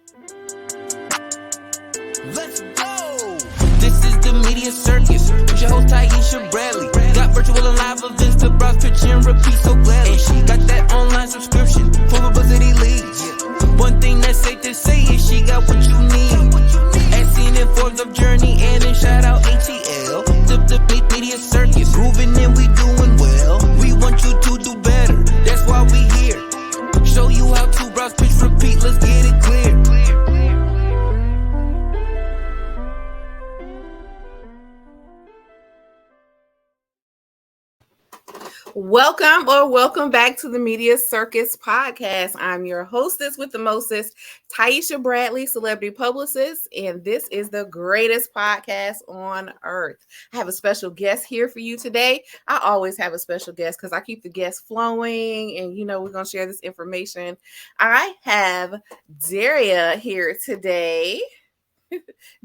Let's go! This is the media circus with your host Taiisha Bradley. Got virtual and live events to browse, pitch, and repeat so gladly. And she got that online subscription for publicity leads. One thing that's safe to say is she got what you need. As seen in Forbes of Journey and in shout out ATL. The media circus, grooving and we doing well. We want you to do better, that's why we here. Show you how to browse, pitch, repeat, let's get it clear. Welcome back to the Media Circus podcast. I'm your hostess with the mostest, Taiisha Bradley, celebrity publicist, and this is the greatest podcast on earth. I have a special guest here for you today. I always have a special guest because I keep the guests flowing, and we're going to share this information. I have Deria here today.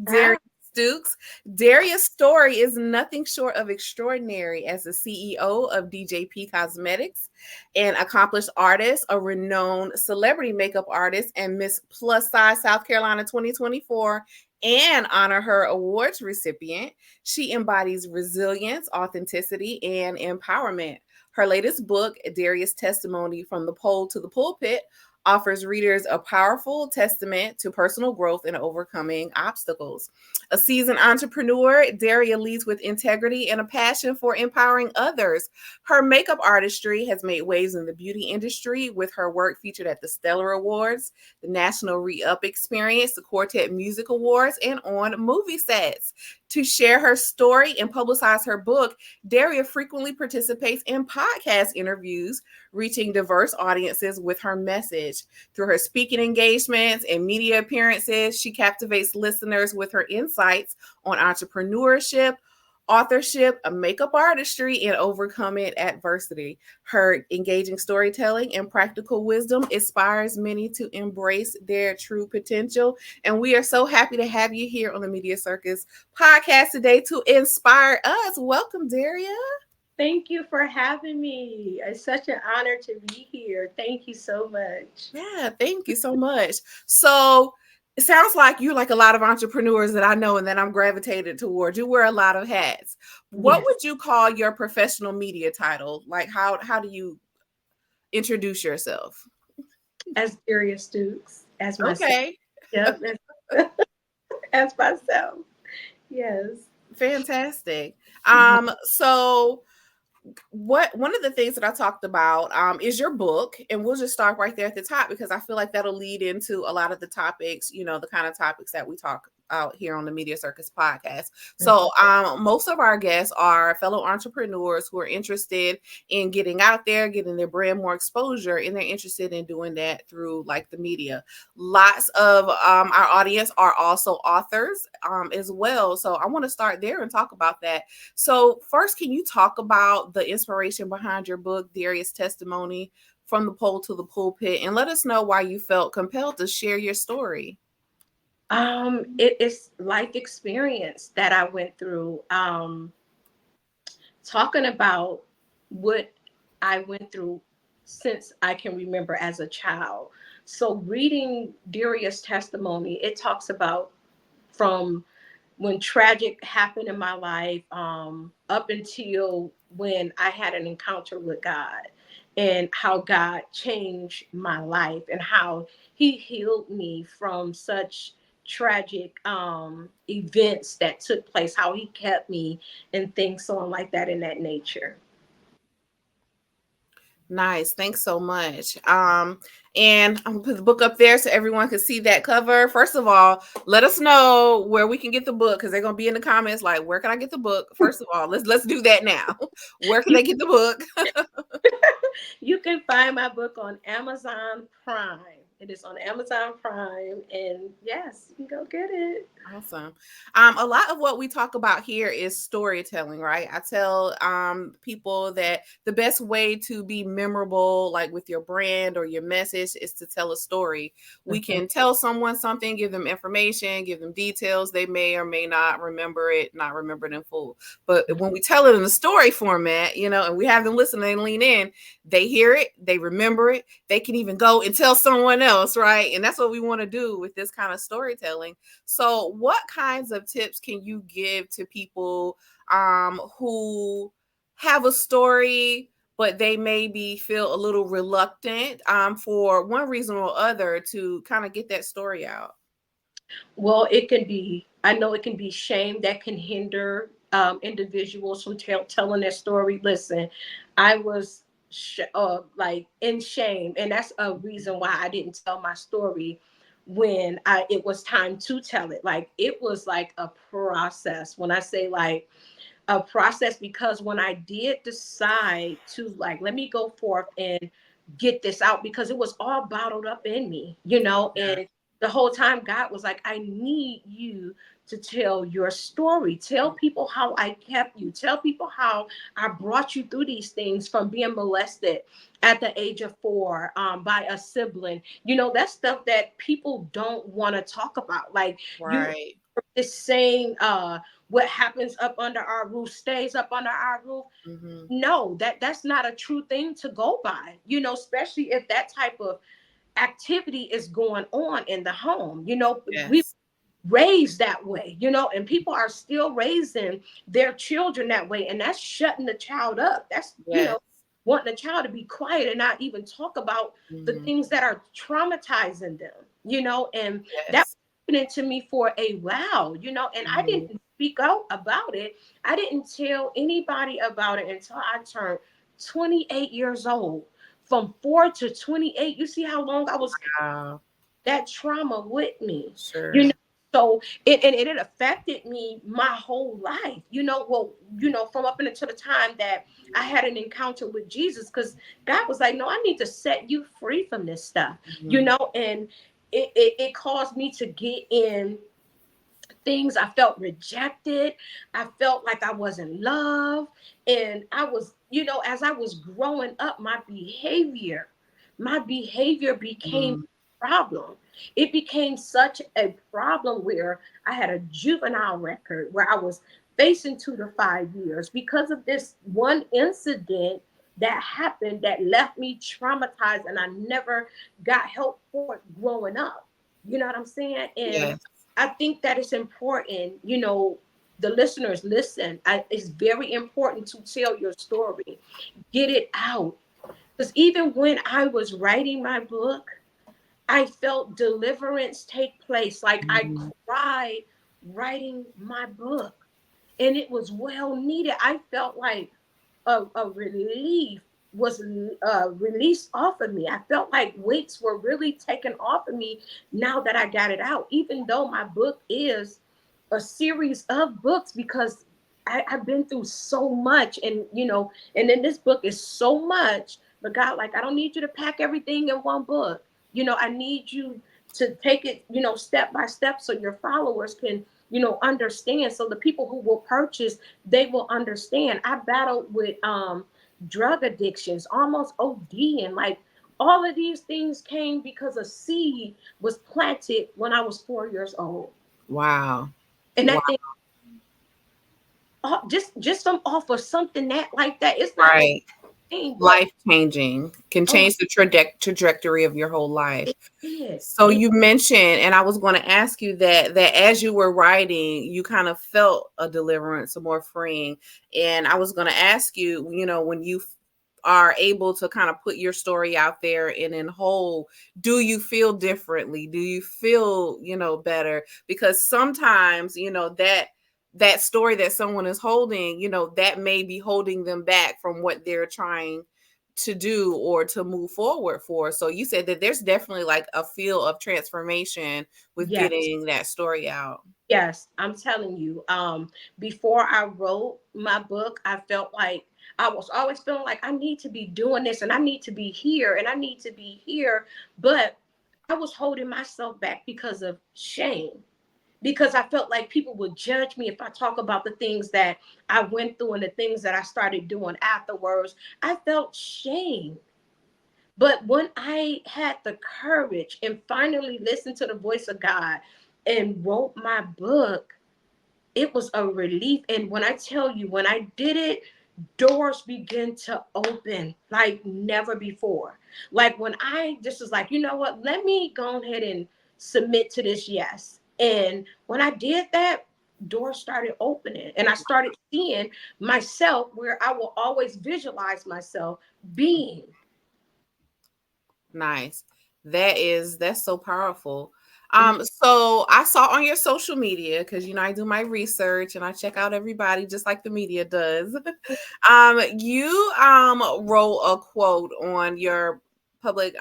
Deria Stukes. Deria's story is nothing short of extraordinary. As the CEO of DJP Cosmetics, an accomplished artist, a renowned celebrity makeup artist, and Miss Plus Size South Carolina 2024 and Honor Her Awards recipient, she embodies resilience, authenticity, and empowerment. Her latest book, Deria's Testimony from the Pole to the Pulpit, offers readers a powerful testament to personal growth and overcoming obstacles. A seasoned entrepreneur, Deria leads with integrity and a passion for empowering others. Her makeup artistry has made waves in the beauty industry, with her work featured at the Stellar Awards, the National Re-Up Experience, the Quartet Music Awards, and on movie sets. To share her story and publicize her book, Deria frequently participates in podcast interviews, reaching diverse audiences with her message. Through her speaking engagements and media appearances, she captivates listeners with her insights on entrepreneurship, authorship, makeup artistry, and overcoming adversity. Her engaging storytelling and practical wisdom inspires many to embrace their true potential. And we are so happy to have you here on the Media Circus podcast today to inspire us. Welcome, Deria. Thank you for having me. It's such an honor to be here. Thank you so much. Yeah, thank you so much. So it sounds like you're like a lot of entrepreneurs that I know and that I'm gravitated towards. You wear a lot of hats. What would you call your professional media title? Like how do you introduce yourself? As Deria Stukes, as myself. Okay. Yep. As myself. Yes. Fantastic. So one of the things that I talked about is your book, and we'll just start right there at the top because I feel like that'll lead into a lot of the topics, the kind of topics that we talk out here on the Media Circus podcast. So most of our guests are fellow entrepreneurs who are interested in getting out there, getting their brand more exposure, and they're interested in doing that through like the media. Lots of our audience are also authors as well. So I want to start there and talk about that. So first, can you talk about the inspiration behind your book, Deria's Testimony from the Pole to the Pulpit, and let us know why you felt compelled to share your story? It is life experience that I went through, talking about what I went through since I can remember as a child. So reading Deria's testimony, it talks about from when tragic happened in my life, up until when I had an encounter with God, and how God changed my life and how he healed me from such tragic events that took place, how he kept me and things so on like that in that nature. Nice. Thanks so much. And I'm gonna put the book up there so everyone can see that cover. First of all, let us know where we can get the book, because they're gonna be in the comments like, where can I get the book? First of all, let's do that now. Where can they get the book? You can find my book on Amazon Prime. It is on Amazon Prime, and yes, you can go get it. Awesome. A lot of what we talk about here is storytelling, right? I tell people that the best way to be memorable, like with your brand or your message, is to tell a story. We can tell someone something, give them information, give them details. They may or may not remember it in full. But when we tell it in a story format, and we have them listen and lean in, they hear it, they remember it. They can even go and tell someone else. else, right? And that's what we want to do with this kind of storytelling. So what kinds of tips can you give to people who have a story, but they maybe feel a little reluctant for one reason or other to kind of get that story out? Well, I know it can be shame that can hinder individuals from telling their story. Listen, I was like in shame, and that's a reason why I didn't tell my story when it was time to tell it. Like, it was like a process. When I say like a process, because when I did decide to, like, let me go forth and get this out, because it was all bottled up in me, Yeah. and the whole time God was like, I need you to tell your story. Tell people how I kept you. Tell people how I brought you through these things, from being molested at the age of 4 by a sibling. That's stuff that people don't want to talk about. Like, you Right. this saying, what happens up under our roof stays up under our roof. Mm-hmm. No, that's not a true thing to go by, especially if that type of activity is going on in the home. We Yes. raised that way, and people are still raising their children that way, and that's shutting the child up. That's, Yes. wanting the child to be quiet and not even talk about the Mm-hmm. things that are traumatizing them, and that Yes. happening to me for a while, and I Mm-hmm. didn't speak out about it. I didn't tell anybody about it until I turned 28 years old. From 4 to 28, you see how long I was Wow. that trauma with me, you know. Sure. So it affected me my whole life, well, from up until the time that I had an encounter with Jesus, because God was like, no, I need to set you free from this stuff, Mm-hmm. and it caused me to get in things. I felt rejected. I felt like I wasn't loved. And I was, as I was growing up, my behavior became Mm-hmm. a problem. It became such a problem where I had a juvenile record, where I was facing 2 to 5 years because of this one incident that happened that left me traumatized, and I never got help for it growing up. You know what I'm saying? And Yes. I think that it's important, the listeners listen. It's very important to tell your story, get it out. Because even when I was writing my book, I felt deliverance take place. Like, I Mm-hmm. cried writing my book, and it was well needed. I felt like a relief was released off of me. I felt like weights were really taken off of me now that I got it out, even though my book is a series of books, because I've been through so much, and and then this book is so much. But God, like, I don't need you to pack everything in one book. I need you to take it, step by step, so your followers can, understand. So the people who will purchase, they will understand. I battled with drug addictions, almost ODing. Like, all of these things came because a seed was planted when I was 4 years old. Wow. And Wow. that thing, just from off of something that like that, it's not Right. anything, but Life changing can oh, change the trajectory of your whole life. it did. So you mentioned, and I was going to ask you that as you were writing, you kind of felt a deliverance, a more freeing. And I was going to ask you, when you are able to kind of put your story out there and in whole, do you feel differently? Do you feel, better? Because sometimes, that story that someone is holding, that may be holding them back from what they're trying to do or to move forward for. So you said that there's definitely like a feel of transformation with Yes. getting that story out. Yes, I'm telling you. Before I wrote my book, I felt like I was always feeling like I need to be doing this, and I need to be here, and I need to be here. But I was holding myself back because of shame, because I felt like people would judge me if I talk about the things that I went through and the things that I started doing afterwards. I felt shame. But when I had the courage and finally listened to the voice of God and wrote my book, it was a relief. And when I tell you, when I did it, doors begin to open like never before. Like when I just was like, you know what, let me go ahead and submit to this yes. And when I did that, doors started opening and I started seeing myself where I will always visualize myself being. Nice. That's so powerful. So I saw on your social media, because I do my research and I check out everybody just like the media does. You wrote a quote on your public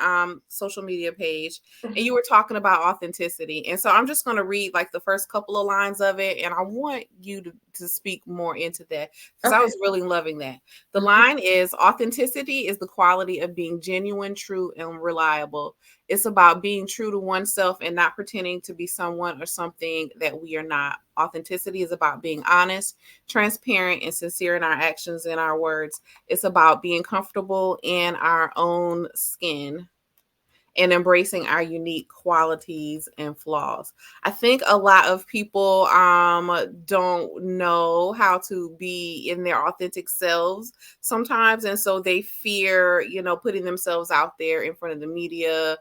social media page, and you were talking about authenticity. And so I'm just going to read like the first couple of lines of it, and I want you to speak more into that, because I was really loving that. The line is: authenticity is the quality of being genuine, true, and reliable. It's about being true to oneself and not pretending to be someone or something that we are not. Authenticity is about being honest, transparent, and sincere in our actions and our words. It's about being comfortable in our own skin and embracing our unique qualities and flaws. I think a lot of people don't know how to be in their authentic selves sometimes, and so they fear, putting themselves out there in front of the media,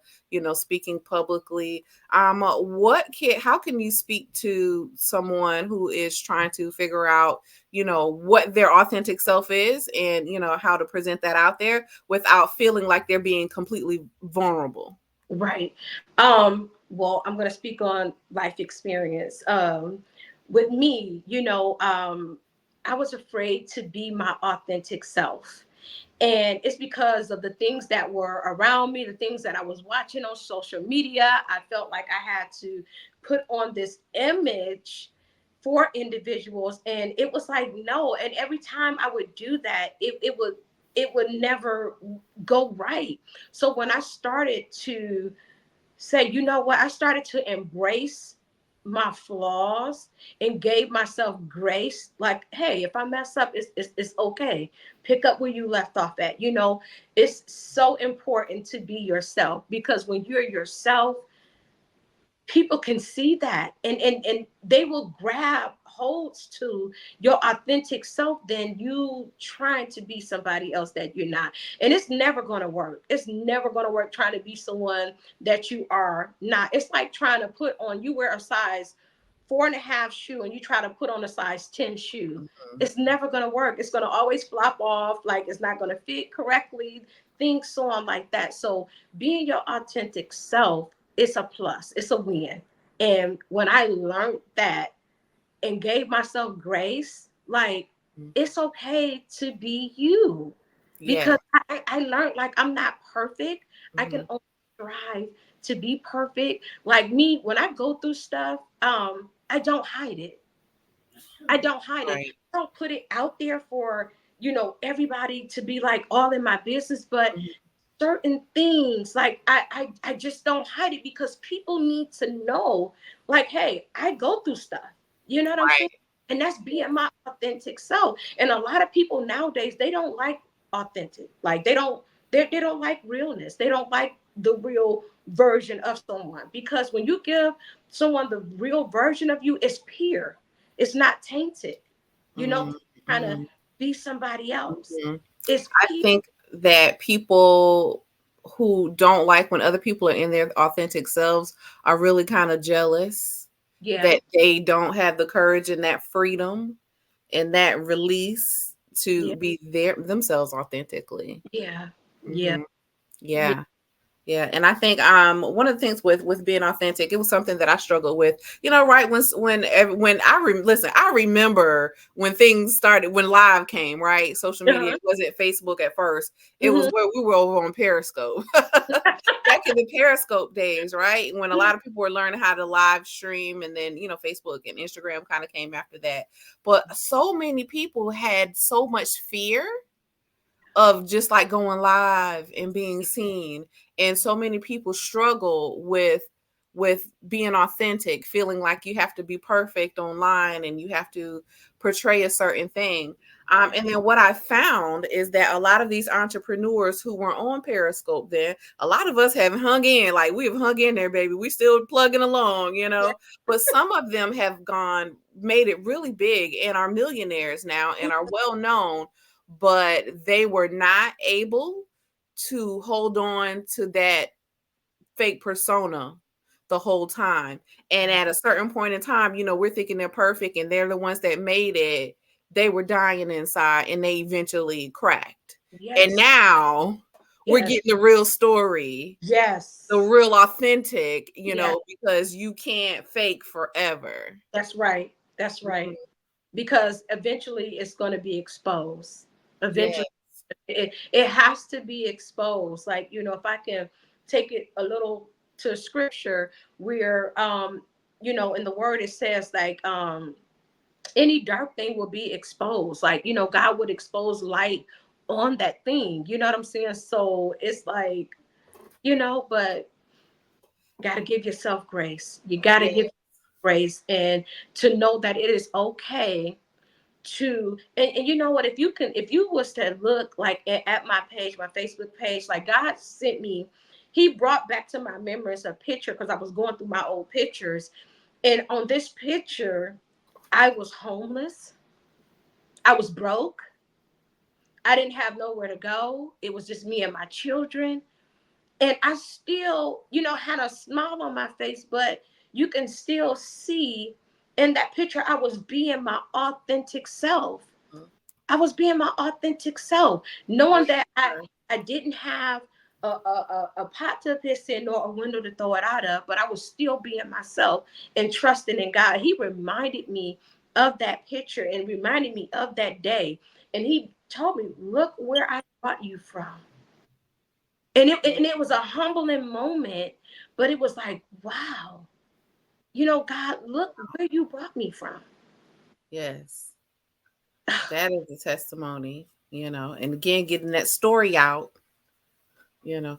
speaking publicly. How can you speak to someone who is trying to figure out, what their authentic self is, and how to present that out there without feeling like they're being completely vulnerable? Right. Well, I'm going to speak on life experience. With me, I was afraid to be my authentic self. And it's because of the things that were around me, the things that I was watching on social media. I felt like I had to put on this image for individuals. And it was like, no. And every time I would do that, it would never go right. So when I started to say, you know what, I started to embrace my flaws and gave myself grace. Like, hey, if I mess up, it's okay. Pick up where you left off at. It's so important to be yourself, because when you're yourself, people can see that, and they will grab holds to your authentic self than you trying to be somebody else that you're not. And it's never going to work. It's never going to work trying to be someone that you are not. It's like trying to put on, you wear a size 4.5 shoe and you try to put on a size 10 shoe. It's never going to work. It's going to always flop off. Like, it's not going to fit correctly, things so on like that. So being your authentic self, it's a plus, it's a win. And when I learned that and gave myself grace, like, it's okay to be you. Because I learned, like, I'm not perfect. I can only strive to be perfect. Like me, when I go through stuff, I don't hide it. I don't hide it. I don't put it out there for, everybody to be like all in my business, but certain things, like I just don't hide it, because people need to know, like, hey, I go through stuff. You know what I'm saying? And that's being my authentic self. And a lot of people nowadays, they don't like authentic. Like, they don't like realness. They don't like the real version of someone, because when you give someone the real version of you, it's pure. It's not tainted. Trying to be somebody else. It's I think that people who don't like when other people are in their authentic selves are really kind of jealous that they don't have the courage and that freedom and that release to be themselves authentically. Yeah. Yeah. And I think one of the things with being authentic, it was something that I struggled with, right when I remember when things started, when live came, right? Social media, it wasn't Facebook at first. It was where we were over on Periscope. Back in the Periscope days, right? When a lot of people were learning how to live stream, and then, Facebook and Instagram kind of came after that. But so many people had so much fear of just like going live and being seen. And so many people struggle with being authentic, feeling like you have to be perfect online and you have to portray a certain thing. And then what I found is that a lot of these entrepreneurs who were on Periscope then, a lot of us have hung in, like we've hung in there, baby. We still plugging along, but some of them have made it really big and are millionaires now and are well known. but they were not able to hold on to that fake persona the whole time. And at a certain point in time, we're thinking they're perfect and they're the ones that made it. They were dying inside and they eventually cracked. Yes. And now we're getting the real story. Yes. The real authentic, because you can't fake forever. That's right. That's right. Mm-hmm. Because eventually it's going to be exposed. Eventually it has to be exposed. Like, if I can take it a little to scripture where, in the word, it says like, any dark thing will be exposed. Like, God would expose light on that thing. You know what I'm saying? So it's like, but got to give yourself grace. You got to give yourself grace, and to know that it is okay to, and you know what, if you was to look like at my page, my Facebook page, like God sent me, he brought back to my memories a picture, because I was going through my old pictures, and on this picture I was homeless, I was broke, I didn't have nowhere to go, it was just me and my children, and I still, had a smile on my face, but you can still see in that picture I was being my authentic self. I was being my authentic self, knowing that I didn't have a pot to piss in or a window to throw it out of, but I was still being myself and trusting in God. He reminded me of that picture and reminded me of that day. And he told me, look where I brought you from. And it was a humbling moment, but it was like, wow, God, look where you brought me from. Yes. That is a testimony, and again, getting that story out, can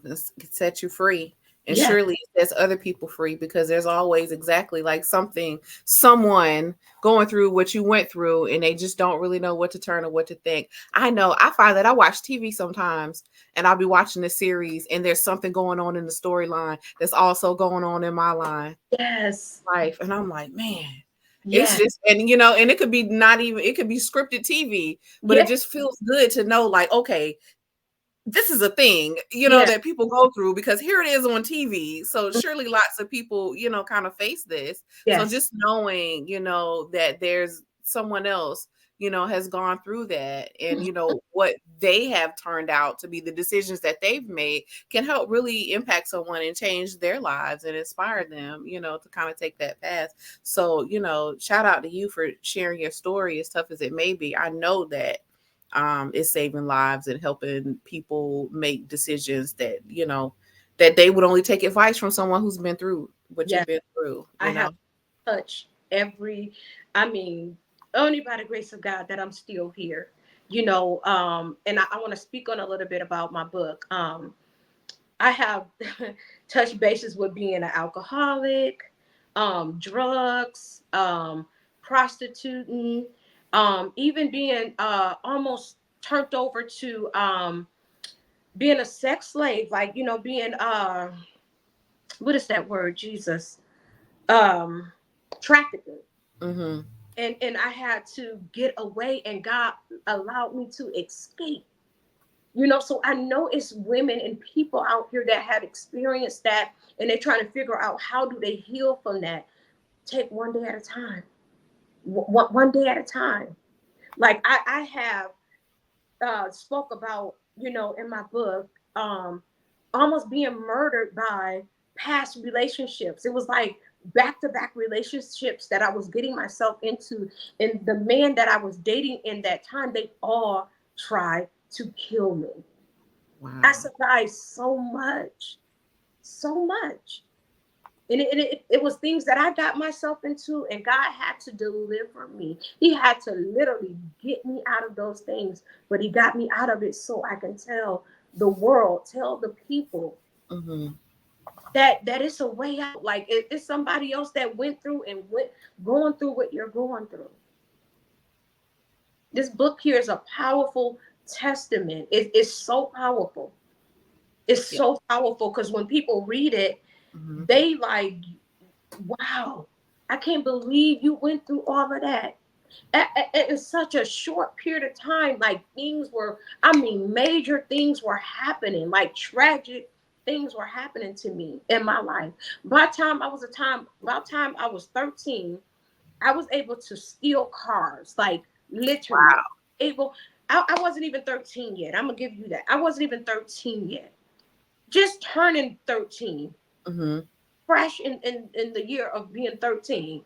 set you free. And surely it sets other people free, because there's always exactly like someone going through what you went through, and they just don't really know what to turn or what to think. I know I find that I watch TV sometimes, and I'll be watching the series, and there's something going on in the storyline that's also going on in my life. And I'm like, man. It's just, and and it could be it could be scripted TV, but it just feels good to know, like, okay, this is a thing, that people go through, because here it is on TV. So surely lots of people, kind of face this. So just knowing, that there's someone else, has gone through that, and, what they have turned out to be, the decisions that they've made, can help really impact someone and change their lives and inspire them, to kind of take that path. So, shout out to you for sharing your story, as tough as it may be. I know that is saving lives and helping people make decisions that, that they would only take advice from someone who's been through what you've been through. I have touched only by the grace of God that I'm still here, and I want to speak on a little bit about my book. I have touched bases with being an alcoholic, drugs, prostituting, even being almost turned over to being a sex slave, like, being what is that word, Jesus? Trafficking. Mm-hmm. And I had to get away, and God allowed me to escape. So I know it's women and people out here that have experienced that, and they're trying to figure out how do they heal from that. Take one day at a time. One day at a time. Like I have spoke about, in my book, almost being murdered by past relationships. It was like back-to-back relationships that I was getting myself into. And the man that I was dating in that time, they all tried to kill me. Wow. I survived so much. And it was things that I got myself into, and God had to deliver me. He had to literally get me out of those things, but he got me out of it so I can tell the world, tell the people that it's a way out. Like it's somebody else that went through and going through what you're going through. This book here is a powerful testament. It's so powerful. It's so powerful, because when people read it, they like, wow, I can't believe you went through all of that. In such a short period of time, like major things were happening, like tragic things were happening to me in my life. By the time I was 13, I was able to steal cars, like literally able. I wasn't even 13 yet. I'm gonna give you that. I wasn't even 13 yet. Just turning 13, fresh in the year of being 13,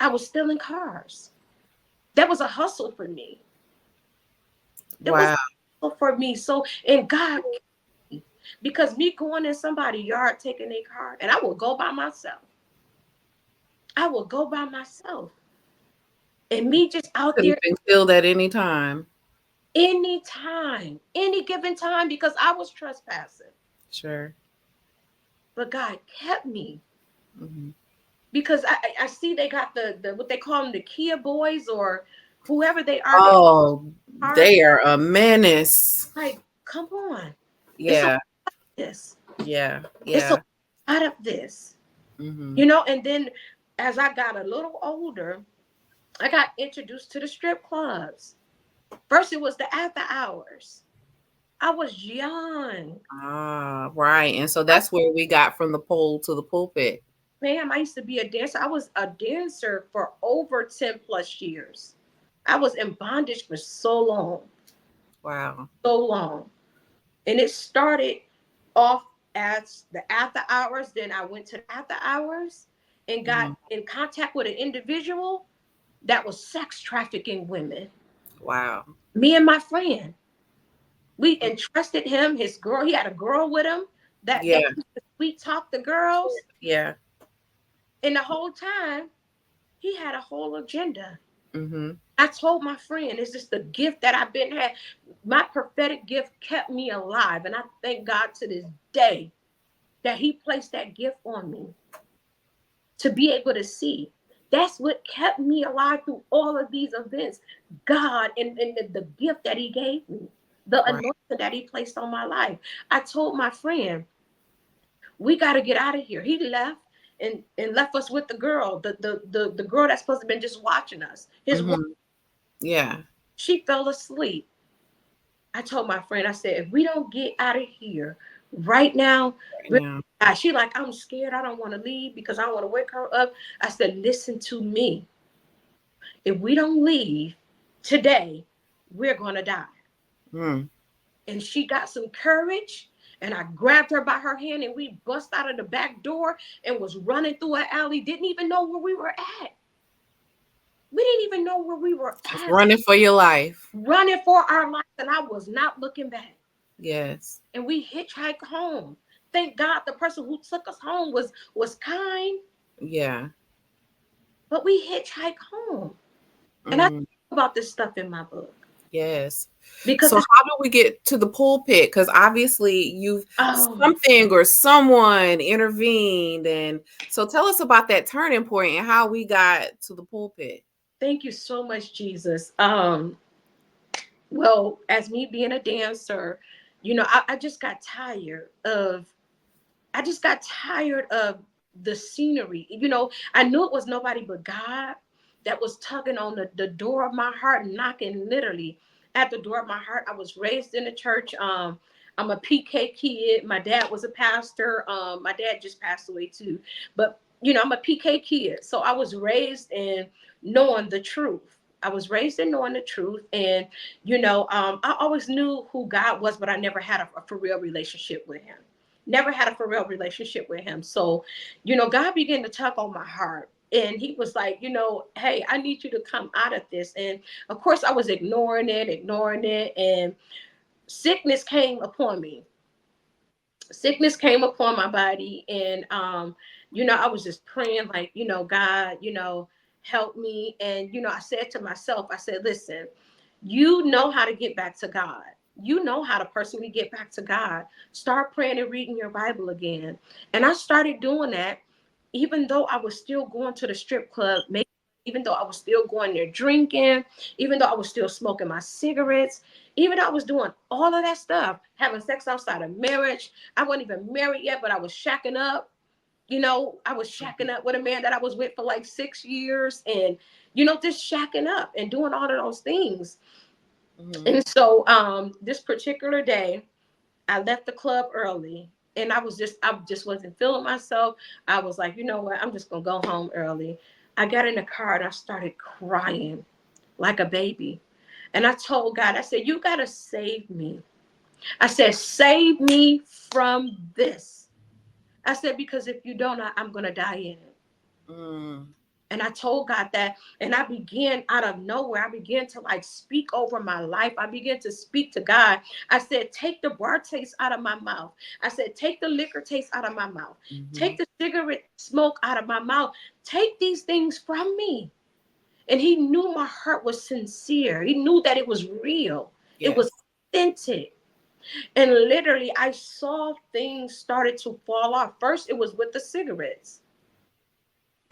I was stealing cars. That was a hustle for me. It was a hustle for me. So, and God, because me going in somebody's yard taking their car, and I will go by myself. I will go by myself. And me just out Could there. have been killed at any time. Anytime, any given time, because I was trespassing. Sure. But God kept me. Because I see they got the what they call them, the Kia boys or whoever they are. Oh, they are a menace. Like, come on. Yeah. It's Yeah. It's a lot of this. You know, and then as I got a little older, I got introduced to the strip clubs. First, it was the after hours. I was young. Ah, right. And so that's where we got from the pole to the pulpit. Ma'am, I used to be a dancer. I was a dancer for over 10 plus years. I was in bondage for so long. Wow. So long. And it started off as the after hours. Then I went to the after hours and got in contact with an individual that was sex trafficking women. Wow. Me and my friend, we entrusted him, his girl. He had a girl with him that we talked the girls. Yeah. And the whole time, he had a whole agenda. I told my friend, it's just the gift that I've been had. My prophetic gift kept me alive. And I thank God to this day that he placed that gift on me to be able to see. That's what kept me alive through all of these events. God and the gift that he gave me, the anointing that he placed on my life. I told my friend, we got to get out of here. He left and left us with the girl, the girl that's supposed to have been just watching us. His wife, she fell asleep. I told my friend, I said, if we don't get out of here right now, she like, I'm scared. I don't want to leave because I don't want to wake her up. I said, listen to me. If we don't leave today, we're going to die. And she got some courage. And I grabbed her by her hand and we bust out of the back door and was running through an alley. Didn't even know where we were at. We didn't even know where we were at. Running for your life. Running for our life. And I was not looking back. Yes. And we hitchhiked home. Thank God the person who took us home was kind. Yeah. But we hitchhiked home. And I talk about this stuff in my book. Yes. Because so how do we get to the pulpit? Because obviously something or someone intervened. And so tell us about that turning point and how we got to the pulpit. Thank you so much, Jesus. Well, as me being a dancer, you know, I just got tired of the scenery. You know, I knew it was nobody but God that was tugging on the door of my heart, knocking literally at the door of my heart. I was raised in the church. I'm a PK kid. My dad was a pastor. My dad just passed away too. But, you know, I'm a PK kid. So I was raised in knowing the truth. And, you know, I always knew who God was, but I never had a for real relationship with him. So, you know, God began to tug on my heart. And he was like, you know, hey, I need you to come out of this. And of course, I was ignoring it. And sickness came upon me. Sickness came upon my body. And, you know, I was just praying like, you know, God, you know, help me. And, you know, I said to myself, I said, listen, you know how to get back to God. You know how to personally get back to God. Start praying and reading your Bible again. And I started doing that. Even though I was still going to the strip club, even though I was still going there drinking, even though I was still smoking my cigarettes, even though I was doing all of that stuff, having sex outside of marriage. I wasn't even married yet, but I was shacking up. I was shacking up with a man that I was with for like 6 years, and, just shacking up and doing all of those things. Mm-hmm. And so this particular day, I left the club early, and I just wasn't feeling myself. I was like, you know what? I'm just going to go home early. I got in the car and I started crying like a baby. And I told God, I said, you got to save me. I said, save me from this. I said, because if you don't, I'm going to die in it. Mm. And I told God that, and I began out of nowhere. I began to like speak over my life. I began to speak to God. I said, take the bar taste out of my mouth. I said, take the liquor taste out of my mouth. Mm-hmm. Take the cigarette smoke out of my mouth. Take these things from me. And he knew my heart was sincere. He knew that it was real. Yes. It was authentic. And literally, I saw things started to fall off. First, it was with the cigarettes.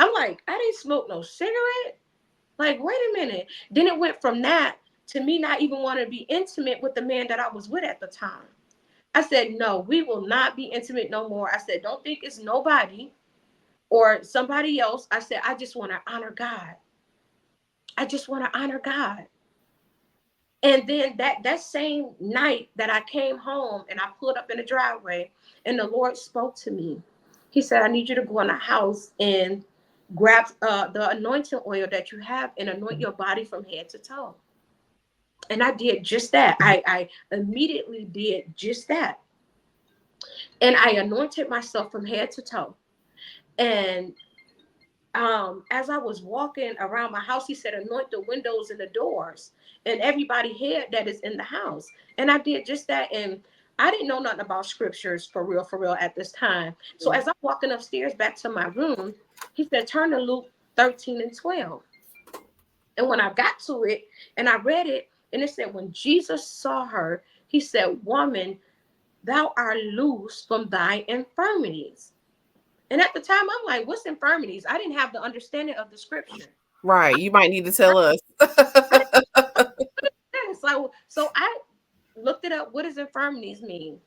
I'm like, I didn't smoke no cigarette. Like, wait a minute. Then it went from that to me not even wanting to be intimate with the man that I was with at the time. I said, no, we will not be intimate no more. I said, don't think it's nobody or somebody else. I said, I just want to honor God. I just want to honor God. And then that same night that I came home and I pulled up in the driveway and the Lord spoke to me. He said, I need you to go in the house and grab the anointing oil that you have and anoint your body from head to toe. And I did just that. I immediately did just that. And I anointed myself from head to toe. And as I was walking around my house, he said, anoint the windows and the doors and everybody head that is in the house. And I did just that. And I didn't know nothing about scriptures for real at this time. So as I'm walking upstairs back to my room, he said, turn to Luke 13 and 12. And when I got to it and I read it, and it said, when Jesus saw her, he said, woman, thou art loose from thy infirmities. And at the time, I'm like, what's infirmities? I didn't have the understanding of the scripture. Right. You might need to tell us. So I looked it up. What does infirmities mean?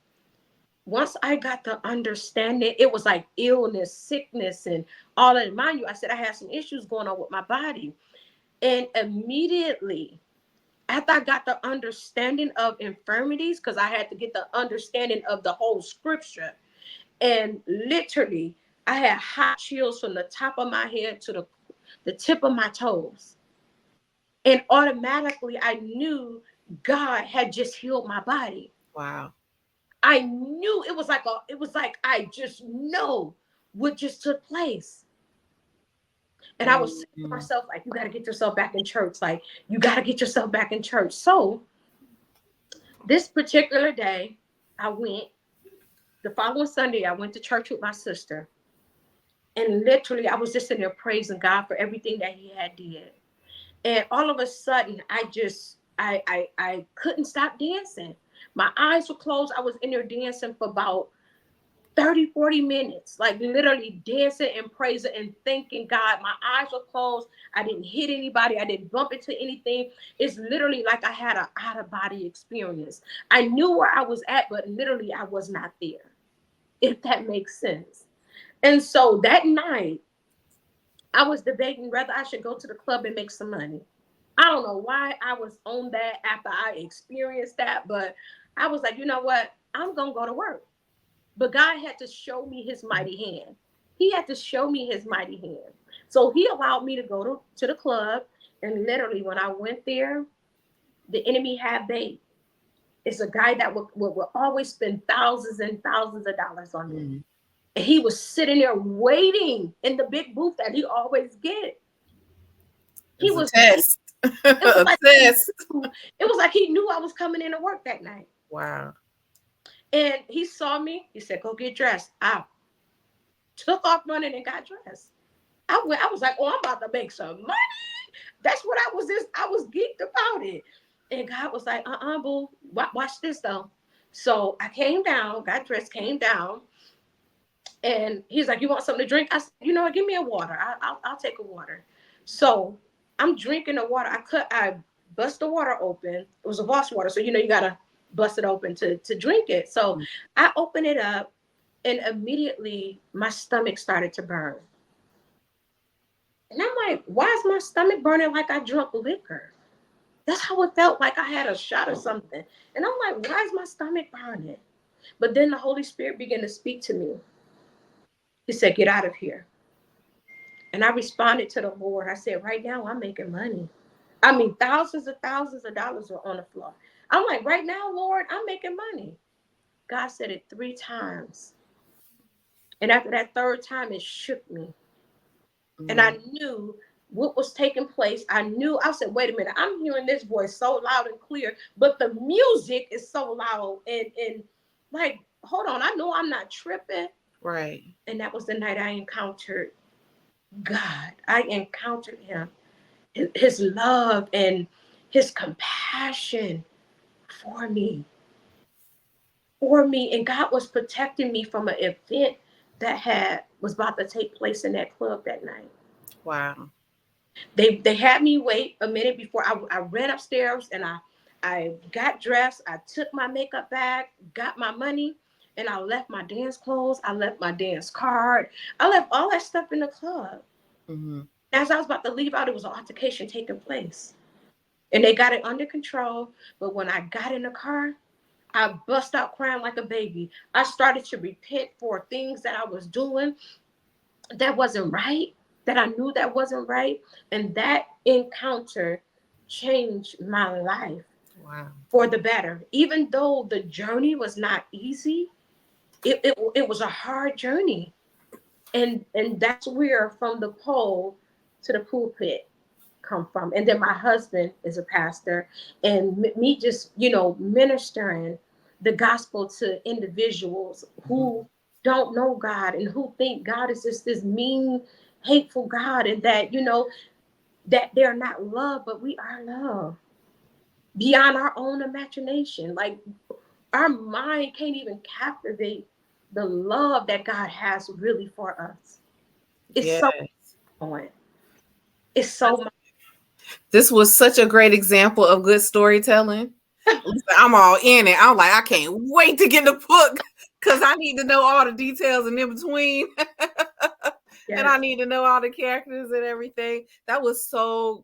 Once I got the understanding, it was like illness, sickness, and all that. Mind you, I said I had some issues going on with my body. And immediately, after I got the understanding of infirmities, because I had to get the understanding of the whole scripture, and literally, I had hot chills from the top of my head to the tip of my toes. And automatically, I knew God had just healed my body. Wow. I knew it was like I just know what just took place. And I was saying to myself, like, you got to get yourself back in church. Like, you got to get yourself back in church. So this particular day, I went. The following Sunday, I went to church with my sister. And literally, I was just in there praising God for everything that he had did. And all of a sudden, I couldn't stop dancing. My eyes were closed. I was in there dancing for about 30, 40 minutes, like literally dancing and praising and thanking God. My eyes were closed. I didn't hit anybody. I didn't bump into anything. It's literally like I had an out-of-body experience. I knew where I was at, but literally I was not there, if that makes sense. And so that night, I was debating whether I should go to the club and make some money. I don't know why I was on that after I experienced that, but I was like, you know what? I'm going to go to work. But God had to show me his mighty hand. He had to show me his mighty hand. So he allowed me to go to the club. And literally, when I went there, the enemy had bait. It's a guy that would always spend thousands and thousands of dollars on me. Mm. And he was sitting there waiting in the big booth that he always get. He was test. It was like he knew I was coming in to work that night. Wow. And he saw me. He said, go get dressed. I took off running and got dressed. I was like, oh, I'm about to make some money. That's what I was geeked about it. And God was like, boo, watch this though. So I came down, got dressed, came down. And he's like, you want something to drink? I said, you know what, give me a water. I'll take a water. So I'm drinking the water. I bust the water open. It was a Voss water. So, you got to bust it open to drink it. So I open it up And immediately my stomach started to burn. And I'm like, why is my stomach burning like I drunk liquor? That's how it felt, like I had a shot or something. And I'm like, why is my stomach burning? But then the Holy Spirit began to speak to me. He said, get out of here. And I responded to the Lord. I said, right now I'm making money. I mean, thousands of dollars were on the floor. I'm like, right now, Lord, I'm making money. God said it 3 times. And after that 3rd time, it shook me. And I knew what was taking place. I said, wait a minute, I'm hearing this voice so loud and clear, but the music is so loud and like, hold on, I know I'm not tripping. Right. And that was the night I encountered God. I encountered him, his love and his compassion for me. And God was protecting me from an event that was about to take place in that club that night. Wow. They had me wait a minute before I ran upstairs and I got dressed. I took my makeup bag, got my money, and I left my dance clothes. I left my dance card. I left all that stuff in the club. Mm-hmm. As I was about to leave out, it was an altercation taking place. And they got it under control. But when I got in the car, I bust out crying like a baby. I started to repent for things that I was doing that wasn't right, that I knew that wasn't right. And that encounter changed my life. Wow. For the better. Even though the journey was not easy, it was a hard journey. And that's where from the pole to the pulpit come from. And then my husband is a pastor, and me just, ministering the gospel to individuals who don't know God and who think God is just this mean, hateful God, and that, that they're not loved, but we are loved beyond our own imagination. Like, our mind can't even captivate the love that God has really for us. It's so much. It's so much. This was such a great example of good storytelling. I'm all in it. I'm like, I can't wait to get the book because I need to know all the details and in between. Yes. And I need to know all the characters and everything. That was so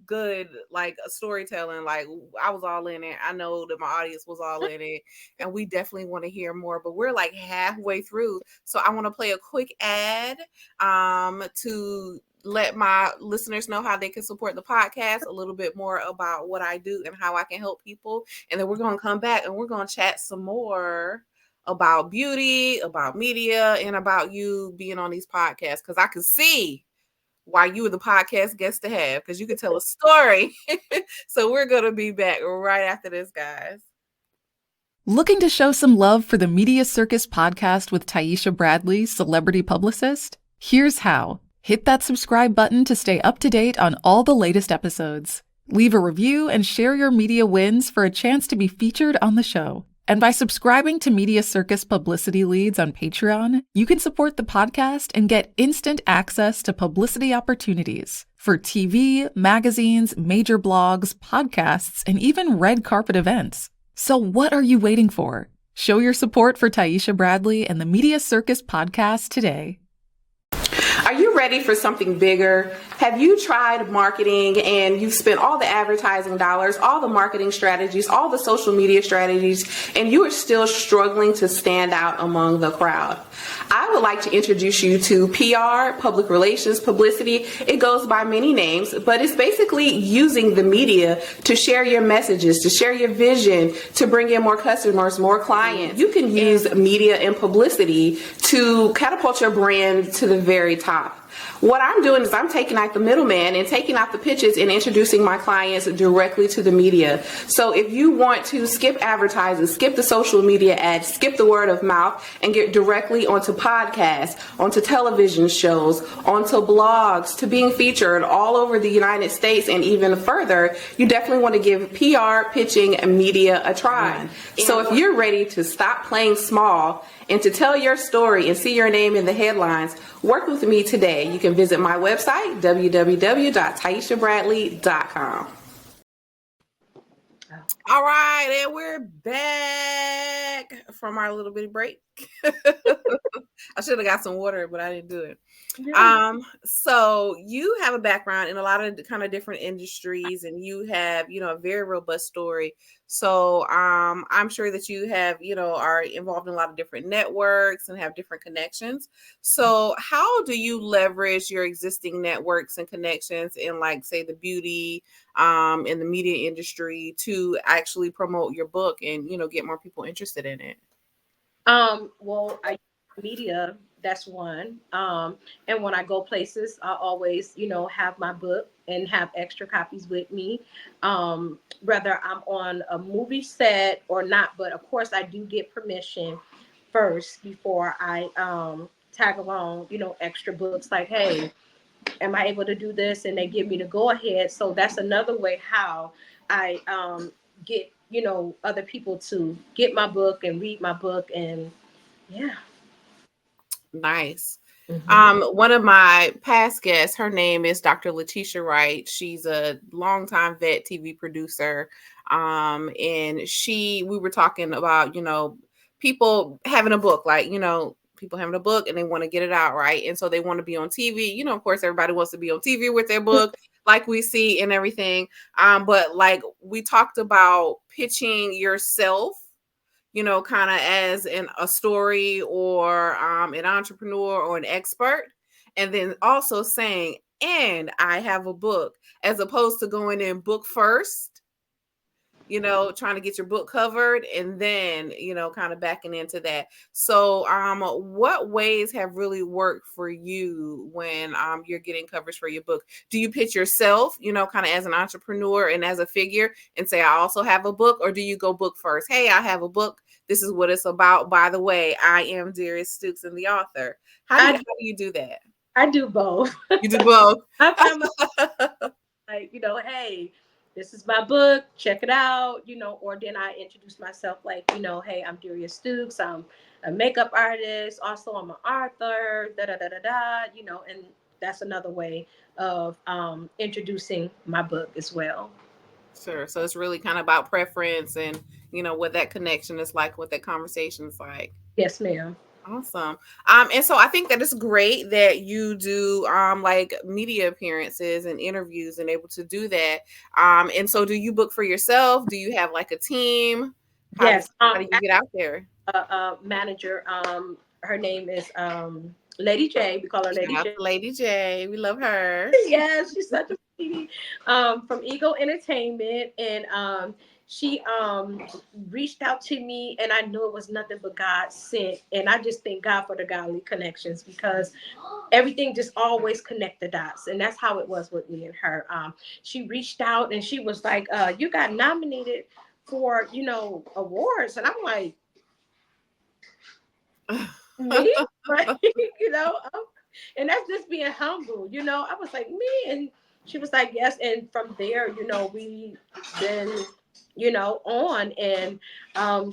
good, like a storytelling. Like, I was all in it. I know that my audience was all in it, and we definitely want to hear more, but we're like halfway through. So I want to play a quick ad to let my listeners know how they can support the podcast, a little bit more about what I do and how I can help people. And then we're going to come back and we're going to chat some more about beauty, about media, and about you being on these podcasts, because I can see why you were the podcast guest to have, because you could tell a story. So we're going to be back right after this, guys. Looking to show some love for the Media Circus podcast with Taiisha Bradley, celebrity publicist? Here's how. Hit that subscribe button to stay up to date on all the latest episodes. Leave a review and share your media wins for a chance to be featured on the show. And by subscribing to Media Circus Publicity Leads on Patreon, you can support the podcast and get instant access to publicity opportunities for TV, magazines, major blogs, podcasts, and even red carpet events. So what are you waiting for? Show your support for Taiisha Bradley and the Media Circus podcast today. Are you ready for something bigger? Have you tried marketing and you've spent all the advertising dollars, all the marketing strategies, all the social media strategies, and you are still struggling to stand out among the crowd? I would like to introduce you to PR, public relations, publicity. It goes by many names, but it's basically using the media to share your messages, to share your vision, to bring in more customers, more clients. You can use media and publicity to catapult your brand to the very top. What I'm doing is I'm taking out the middleman and taking out the pitches and introducing my clients directly to the media. So if you want to skip advertising, skip the social media ads, skip the word of mouth, and get directly onto podcasts, onto television shows, onto blogs, to being featured all over the United States and even further, you definitely want to give PR, pitching, and media a try. So if you're ready to stop playing small and to tell your story and see your name in the headlines, work with me today. You can visit my website, www.TaishaBradley.com. All right, and we're back from our little bitty break. I should have got some water, but I didn't do it. Yeah. So you have a background in a lot of kind of different industries, and you have, a very robust story. So I'm sure that you have, are involved in a lot of different networks and have different connections. So how do you leverage your existing networks and connections in, like, say, the beauty in the media industry to actually promote your book and, get more people interested in it? Well, I media, that's one. And when I go places, I always, have my book and have extra copies with me. Whether I'm on a movie set or not, but of course I do get permission first before I tag along, extra books like, hey, am I able to do this? And they give me the go ahead. So that's another way how I get, other people to get my book and read my book. And yeah. Nice. Mm-hmm. One of my past guests, her name is Dr. Letitia Wright. She's a longtime vet TV producer. And we were talking about, people having a book, like, people having a book and they want to get it out, right? And so they want to be on TV. Of course, everybody wants to be on TV with their book, like we see and everything. But like we talked about pitching yourself, kind of as a story or an entrepreneur or an expert. And then also saying, and I have a book, as opposed to going in book first, trying to get your book covered and then, kind of backing into that. So what ways have really worked for you when you're getting coverage for your book? Do you pitch yourself, kind of as an entrepreneur and as a figure and say, I also have a book? Or do you go book first? Hey, I have a book. This is what it's about. By the way, I am Deria Stukes and the author. How do you do that? I do both. You do both. I find myself like, hey, this is my book, check it out, or then I introduce myself like, hey, I'm Deria Stukes, I'm a makeup artist, also I'm an author, and that's another way of introducing my book as well. Sure. So it's really kind of about preference and, what that connection is like, what that conversation is like. Yes, ma'am. Awesome. And so I think that it's great that you do like media appearances and interviews and able to do that. And so do you book for yourself? Do you have like a team? Yes. How do you get out there? Manager, her name is Lady J. We call her Lady J. Lady J. We love her. Yes, she's such a sweetie. From Ego Entertainment, and she reached out to me, and I knew it was nothing but God sent. And I just thank God for the godly connections, because everything just always connect the dots, and that's how it was with me and her. She reached out and she was like, "You got nominated for awards," and I'm like, me, like, and that's just being humble. I was like, me, and she was like, yes. And from there, we then on, and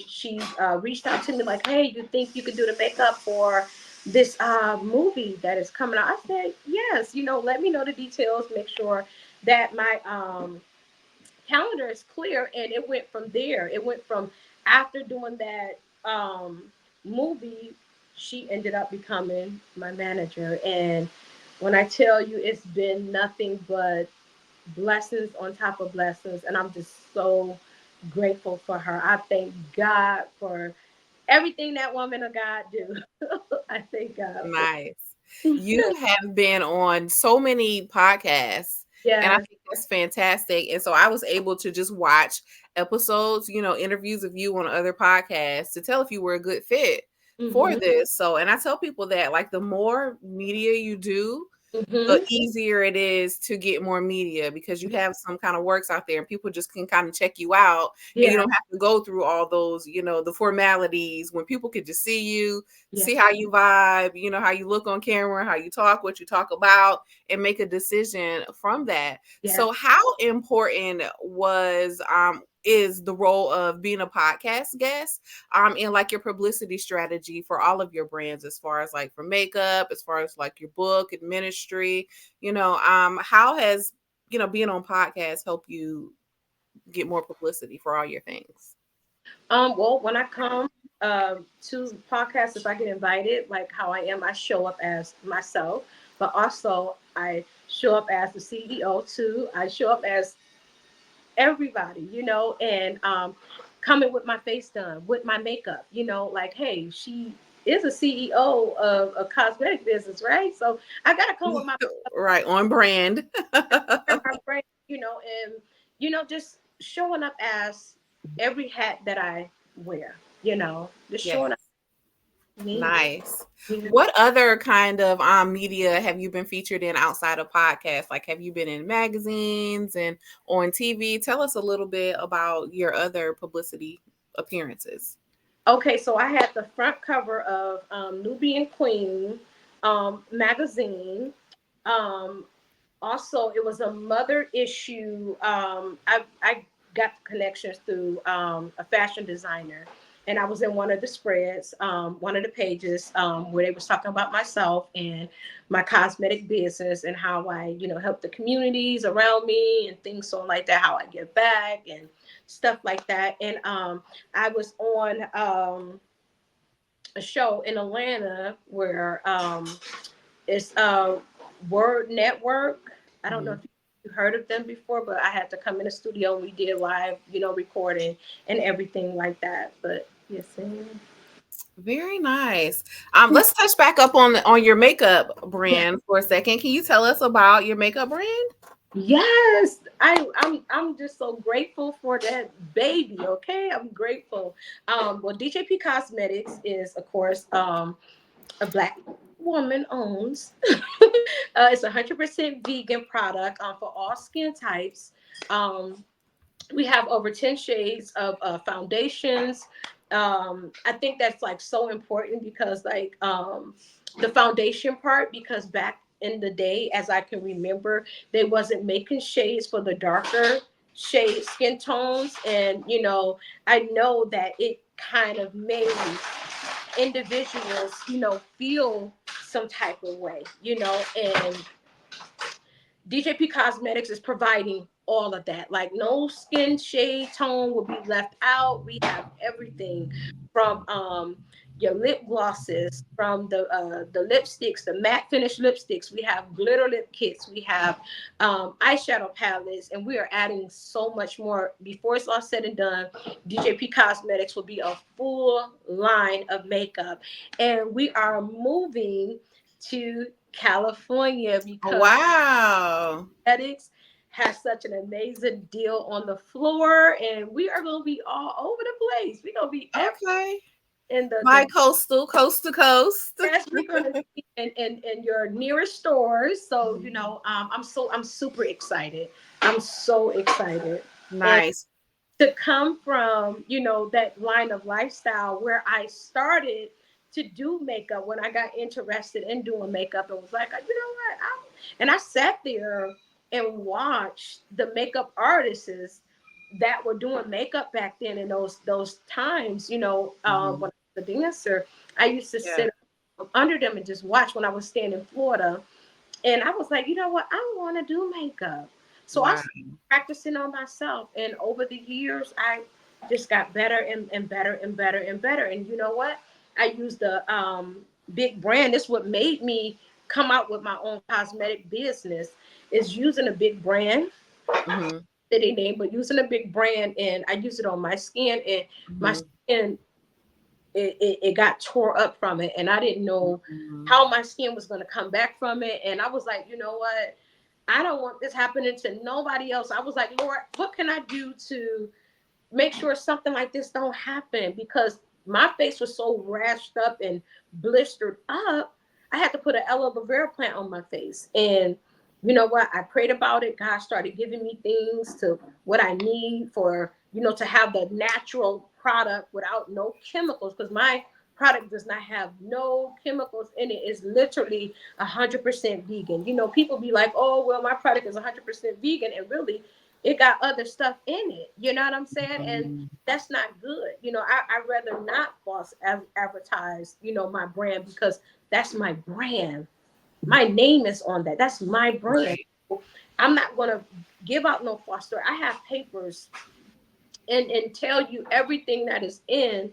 she reached out to me like, hey, you think you could do the makeup for this movie that is coming out? I said, yes. Let me know the details, make sure that my calendar is clear. And it went from there. It went from after doing that movie, she ended up becoming my manager. And when I tell you, it's been nothing but blessings on top of blessings, and I'm just so grateful for her. I thank God for everything that woman of God do. I thank God. Nice. You have been on so many podcasts. Yeah. And I think that's fantastic. And so I was able to just watch episodes, interviews of you on other podcasts to tell if you were a good fit for this. So, and I tell people that, like, the more media you do, the easier it is to get more media, because you have some kind of works out there and people just can kind of check you out. Yeah. And you don't have to go through all those, the formalities, when people could just see you, see how you vibe, how you look on camera, how you talk, what you talk about, and make a decision from that. Yeah. So how important is the role of being a podcast guest in like your publicity strategy for all of your brands, as far as like for makeup, as far as like your book and ministry, how has, being on podcasts help you get more publicity for all your things? Well, when I come to podcasts if I get invited, like how I am. I show up as myself, but also I show up as the CEO too. I show up as everybody, and coming with my face done, with my makeup, like, hey, she is a CEO of a cosmetic business, right? So I gotta come with my right on brand. my brand, and just showing up as every hat that I wear, just Yes. showing up. Me. Nice. Yeah. What other kind of media have you been featured in outside of podcasts? Like, have you been in magazines and on TV? Tell us a little bit about your other publicity appearances. Okay, so I had the front cover of Nubian Queen magazine. Um, Also, it was a mother issue. I got connections through a fashion designer, and I was in one of the spreads, one of the pages where they was talking about myself and my cosmetic business and how I, help the communities around me and things so like that, how I give back and stuff like that. And I was on a show in Atlanta where it's Word Network. I don't know if you heard of them before, but I had to come in the studio and we did live, recording and everything like that. But yes, ma'am. Very nice. Let's touch back up on your makeup brand for a second. Can you tell us about your makeup brand? Yes, I'm just so grateful for that baby. Okay, I'm grateful. Well, DJP Cosmetics is, of course, a Black woman owns. It's 100% vegan product for all skin types. We have over 10 shades of foundations. I think that's like so important because like the foundation part, because back in the day, as I can remember, they wasn't making shades for the darker shade skin tones. And, I know that it kind of made individuals, feel some type of way, and DJP Cosmetics is providing all of that. Like no skin shade tone will be left out. We have everything from your lip glosses, from the lipsticks, the matte finish lipsticks. We have glitter lip kits. We have eyeshadow palettes, and we are adding so much more. Before it's all said and done, DJP Cosmetics will be a full line of makeup, and we are moving to California because Wow. Cosmetics has such an amazing deal on the floor, and we are going to be all over the place. We're going to be Okay. in Bi-coastal, coast to coast. yes, we're going to be in your nearest stores. So I'm super excited. I'm so excited. Nice. And to come from that line of lifestyle where I started to do makeup when I got interested in doing makeup and was like, you know what? And I sat there and watched the makeup artists that were doing makeup back then in those times. When I was a dancer, I used to sit under them and just watch when I was staying in Florida. And I was like, you know what? I want to do makeup. So I started practicing on myself. And over the years, I just got better and better and better and better. And you know what? I used the big brand. This is what made me come out with my own cosmetic business, is using a big brand, city name, but using a big brand. And I use it on my skin, and my skin, it got tore up from it, and I didn't know how my skin was going to come back from it. And I was like, you know what? I don't want this happening to nobody else. I was like, Lord, what can I do to make sure something like this don't happen? Because my face was so rashed up and blistered up. I had to put an aloe vera plant on my face. And you know what? I prayed about it. God started giving me things to what I need for, to have the natural product without no chemicals, because my product does not have no chemicals in it. It's literally 100% vegan. People be like, oh, well, my product is 100% vegan. And really, it got other stuff in it. You know what I'm saying? And that's not good. I'd rather not false advertise, my brand, because that's my brand. My name is on that. That's my brand. I'm not going to give out no false story. I have papers and tell you everything that is in,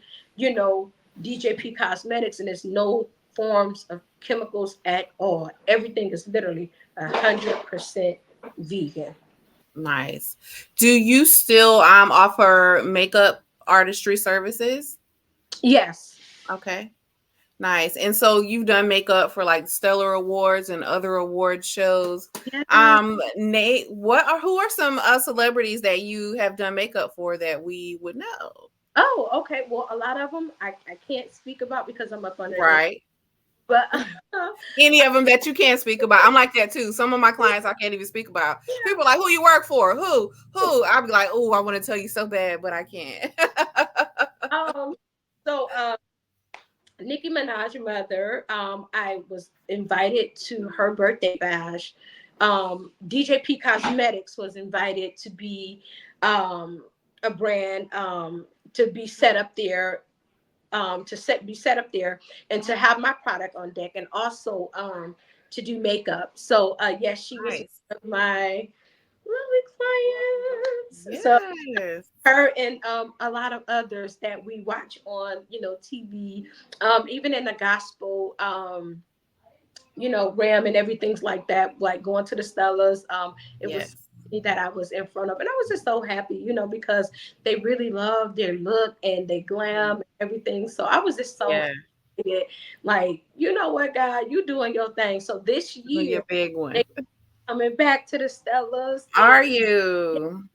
DJP Cosmetics, and there's no forms of chemicals at all. Everything is literally 100% vegan. Nice. Do you still offer makeup artistry services? Yes. Okay. Nice. And so you've done makeup for like Stellar Awards and other award shows. Yes. Nate, who are some celebrities that you have done makeup for that we would know? Oh, okay. Well, a lot of them I can't speak about because I'm up under Right. but Any of them that you can't speak about. I'm like that too. Some of my clients I can't even speak about. yeah. People are like, who you work for? Who? I'll be like, oh, I want to tell you so bad, but I can't. So Nicki Minaj's mother, I was invited to her birthday bash. DJP Cosmetics was invited to be a brand to be set up there, be set up there, and to have my product on deck, and also to do makeup. So yes, she was Nice. one of my lovely clients. Yes. So her and a lot of others that we watch on TV, even in the gospel realm and everything's like that, like going to the Stellas. It was that I was in front of, and I was just so happy, because they really love their look and they glam and everything. So I was just so excited. Like, you know what, God, you doing your thing. So this year, a big one. they coming back to the Stellas. Are you?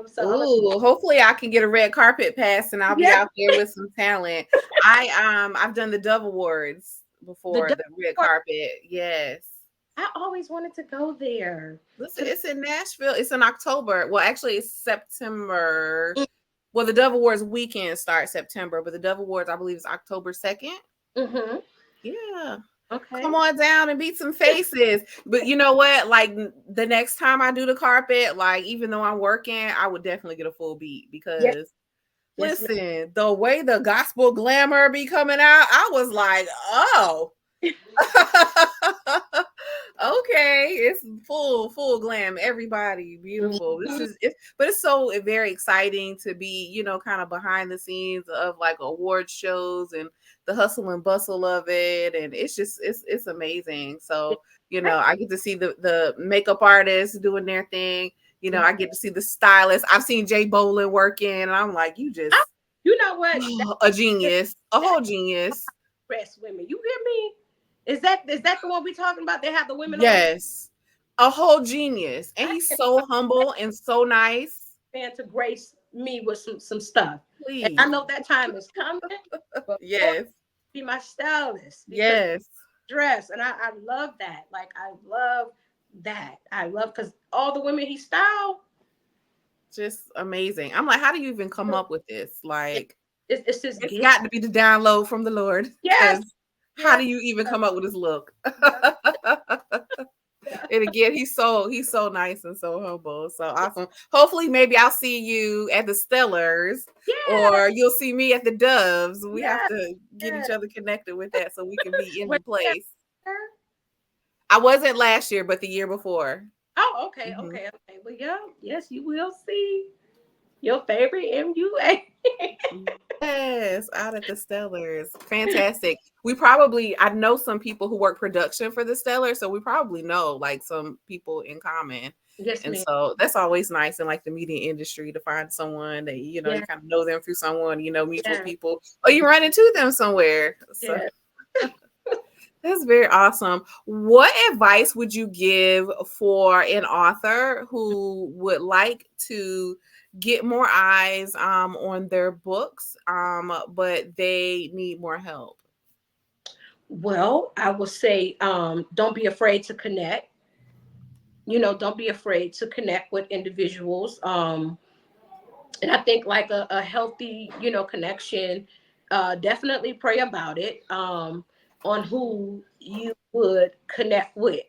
So hopefully I can get a red carpet pass and I'll be out there with some talent. I've done the Dove Awards before, the red carpet. Yes. I always wanted to go there. Listen, it's in Nashville. It's in October. Well, actually, it's September. Well, the Dove Awards weekend starts September, but the Dove Awards, I believe, is October 2nd. Mm-hmm. Yeah. Okay. Come on down and beat some faces. But you know what? Like the next time I do the carpet, like even though I'm working, I would definitely get a full beat because listen, the way the gospel glamour be coming out, I was like, oh. Okay, it's full glam, everybody beautiful. But it's so very exciting to be, kind of behind the scenes of like award shows and the hustle and bustle of it, and it's amazing. So I get to see the makeup artists doing their thing. I get to see the stylist. I've seen Jay Bolin working, and I'm like, you know what, a genius, a whole genius. Breast women, you hear me? Is that the one we talking about? They have the women. Yes, a whole genius, and he's so humble and so nice. And to grace me with some stuff. Please. And I know that time is coming. But yes, be my stylist. Yes, dress, and I love that. Like I love that. I love because all the women he styled, just amazing. I'm like, how do you even come up with this? Like, it's got to be the download from the Lord. Yes. How do you even come up with this look? And again, he's so nice and so humble. So awesome. Hopefully, maybe I'll see you at the Stellars, or you'll see me at the Doves. We have to get each other connected with that so we can be in the place. I wasn't last year, but the year before. Oh, okay, okay. Well, yes, you will see your favorite MUA. Yes, out at the Stellars. Fantastic. I know some people who work production for the Stellars, so we probably know like some people in common. Yes, and so that's always nice in like the media industry to find someone that you kind of know them through someone, mutual people, or you run into them somewhere. So that's very awesome. What advice would you give for an author who would like to get more eyes on their books, but they need more help? Well, I will say don't be afraid to connect. Don't be afraid to connect with individuals. And I think like a healthy, connection, definitely pray about it on who you would connect with.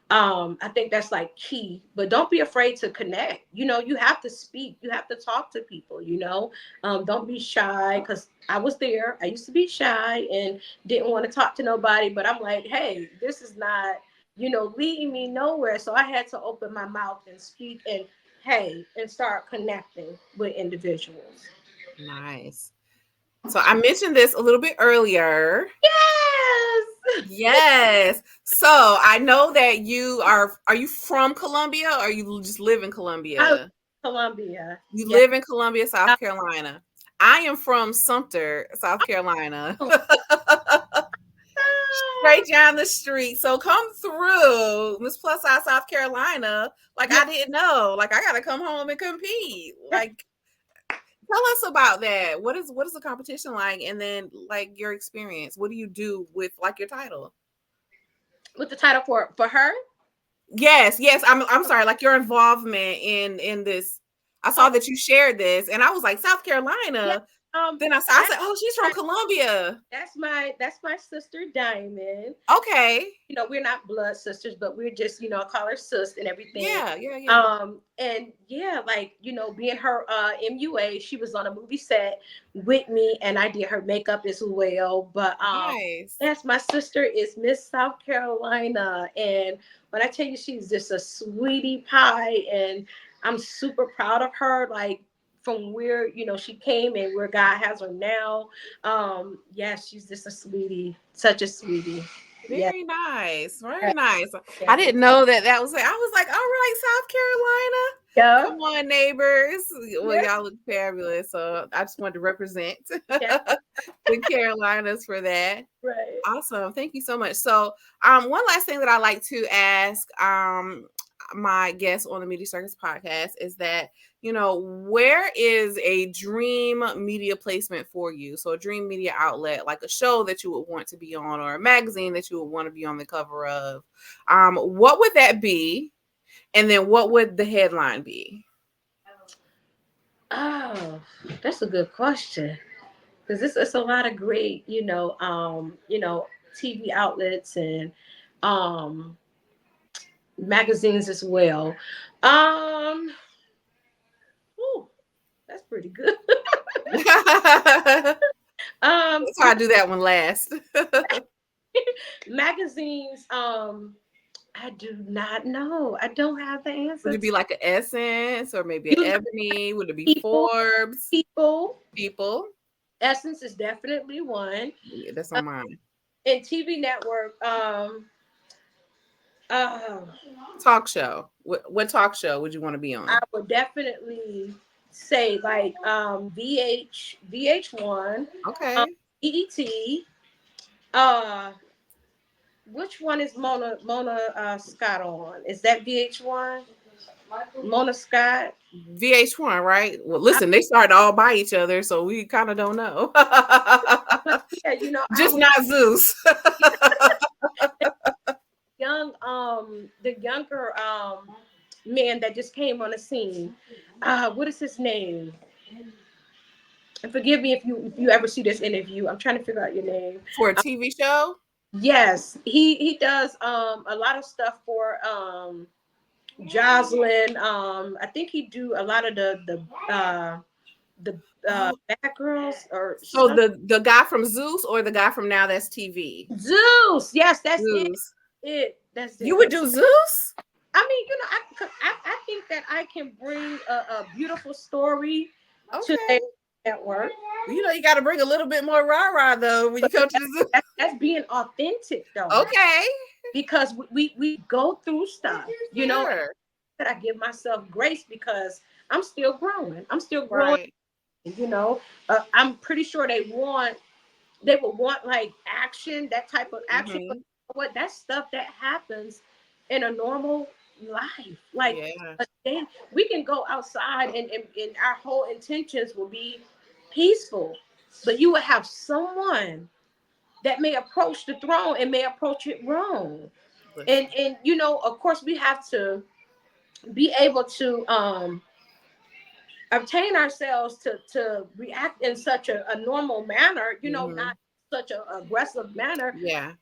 I think that's like key, but don't be afraid to connect. You have to speak, you have to talk to people, don't be shy, because I was there. I used to be shy and didn't want to talk to nobody, but I'm like, hey, this is not, leading me nowhere. So I had to open my mouth and speak and start connecting with individuals. Nice. So I mentioned this a little bit earlier. Yes. Yes. So I know that are you from Columbia or you just live in Columbia? Columbia. You Yes. live in Columbia, South Carolina. I am from Sumter, South Carolina. Straight down the street. So come through Miss Plus Size South Carolina. Like I didn't know. Like I gotta come home and compete. Like tell us about that. What is the competition like? And then like your experience. What do you do with like your title? With the title for her? Yes. I'm sorry, like your involvement in this. I saw that you shared this and I was like, South Carolina. Then I said, oh, she's from Columbia. That's my sister Diamond. Okay. You know, we're not blood sisters, but we're just, you know, I call her sis and everything. Yeah. And yeah, like, you know, being her MUA, she was on a movie set with me and I did her makeup as well. But nice. yes, my sister is Miss South Carolina. And when I tell you she's just a sweetie pie, and I'm super proud of her. Like, from where, you know, she came and where God has her now. Yes, she's just a sweetie, such a sweetie. Very nice. Very nice. Yeah. I didn't know that was like, I was like, all right, South Carolina. Yeah. Come on, neighbors. Well, y'all look fabulous. So I just wanted to represent the Carolinas for that. Right. Awesome. Thank you so much. So one last thing that I like to ask my guests on the Media Circus podcast is that, you know, where is a dream media placement for you? So a dream media outlet, like a show that you would want to be on or a magazine that you would want to be on the cover of. What would that be? And then what would the headline be? Oh, that's a good question. Because it's a lot of great, TV outlets and magazines as well. That's pretty good. So I do that one last. Magazines, I do not know. I don't have the answer. Would it be like an Essence or maybe an Ebony? Would it be Forbes? People. Essence is definitely one. Yeah, that's on mine. And TV network, talk show. What talk show would you want to be on? I would definitely say like VH1. Okay. BET. Which one is Mona Scott on? Is that VH1? Mona Scott? VH1, right? Well, listen, they started all by each other, so we kind of don't know. Yeah, you know, just not Zeus. The younger man that just came on the scene. What is his name? And forgive me if you ever see this interview. I'm trying to figure out your name. For a TV show? Yes, he does a lot of stuff for Jocelyn. I think he do a lot of the Bad Girls or so the guy from Zeus or the guy from Now That's TV? Zeus. Yes, that's Zeus. That's it. You would do Zeus? I mean, you know, I think that I can bring a beautiful story to the network. You know, you got to bring a little bit more rah-rah though when you go to the Zeus. That's being authentic though. Okay. Because we go through stuff, you know. Sure. That I give myself grace because I'm still growing. I'm still growing. Right. You know, I'm pretty sure they would want like action, that type of action. Mm-hmm. But what that stuff that happens in a normal life. Like we can go outside and our whole intentions will be peaceful, but you will have someone that may approach the throne and may approach it wrong. And you know, of course, we have to be able to obtain ourselves to react in such a normal manner, you know, not such an aggressive manner. Yeah.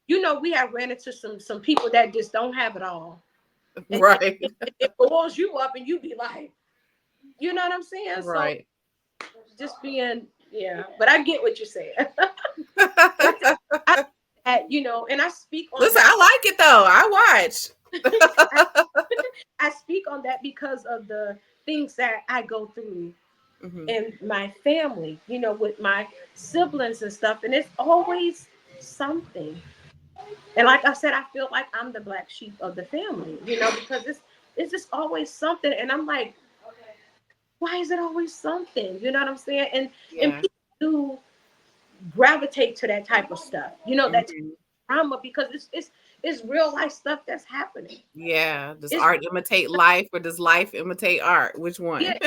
You know, we have ran into some people that just don't have it all. And right. It boils you up and you be like, you know what I'm saying? Right. So just being, but I get what you're saying. You know, and I speak on Listen, I like it though. I watch. I speak on that because of the things that I go through in my family, you know, with my siblings and stuff. And it's always something. And like I said, I feel like I'm the black sheep of the family, you know, because it's just always something. And I'm like, why is it always something? You know what I'm saying? And people do gravitate to that type of stuff, you know, that drama, because it's real life stuff that's happening. Yeah. Does art imitate life, or does life imitate art? Which one? Yeah.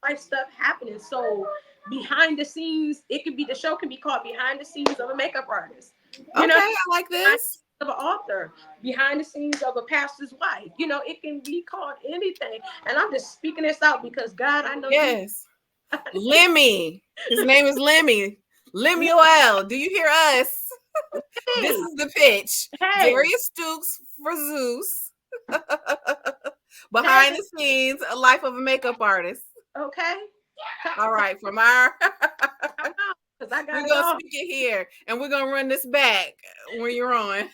Life stuff happening. So behind the scenes, the show can be called Behind the Scenes of a Makeup Artist. You know, I like this. Of an author, behind the scenes of a pastor's wife. You know, it can be called anything. And I'm just speaking this out because God, I know. Yes. Lemmy. His name is Lemmy. Lemuel. Do you hear us? Hey. This is the pitch. Hey. Deria Stukes for Zeus. Behind the scenes, a life of a makeup artist. Okay. All right. From our we're gonna speak it here, and we're gonna run this back when you're on.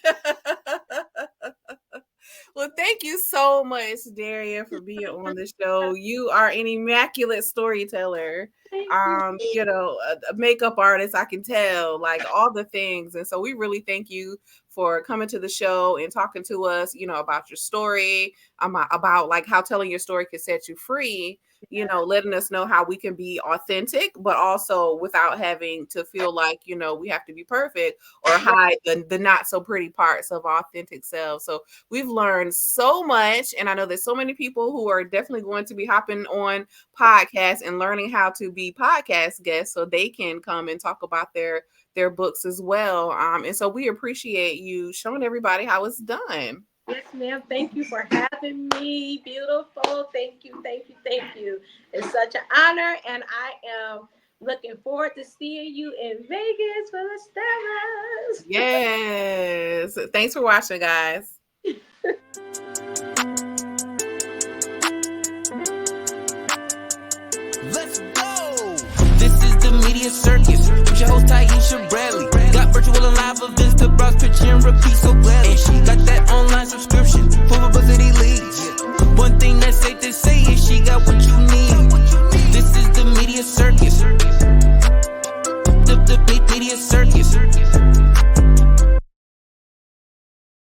Well, thank you so much, Deria, for being on the show. You are an immaculate storyteller. You know, a makeup artist, I can tell, like all the things. And so we really thank you for coming to the show and talking to us, you know, about your story, about like how telling your story can set you free, you know, letting us know how we can be authentic, but also without having to feel like, you know, we have to be perfect or hide the not so pretty parts of authentic selves. So we've learned so much. And I know there's so many people who are definitely going to be hopping on podcasts and learning how to be podcast guests so they can come and talk about their books as well. And so we appreciate you showing everybody how it's done. Yes, ma'am. Thank you for having me. Beautiful. Thank you. Thank you. Thank you. It's such an honor. And I am looking forward to seeing you in Vegas for the Stars. Yes. Thanks for watching, guys. Let's go. This is the media circus. With your host Taiisha Bradley. Got virtual and live events to browse, pitch, and repeat so gladly. And she got that online subscription for publicity leads. One thing that's safe to say is she got what you need. This is the media circus. The media circus.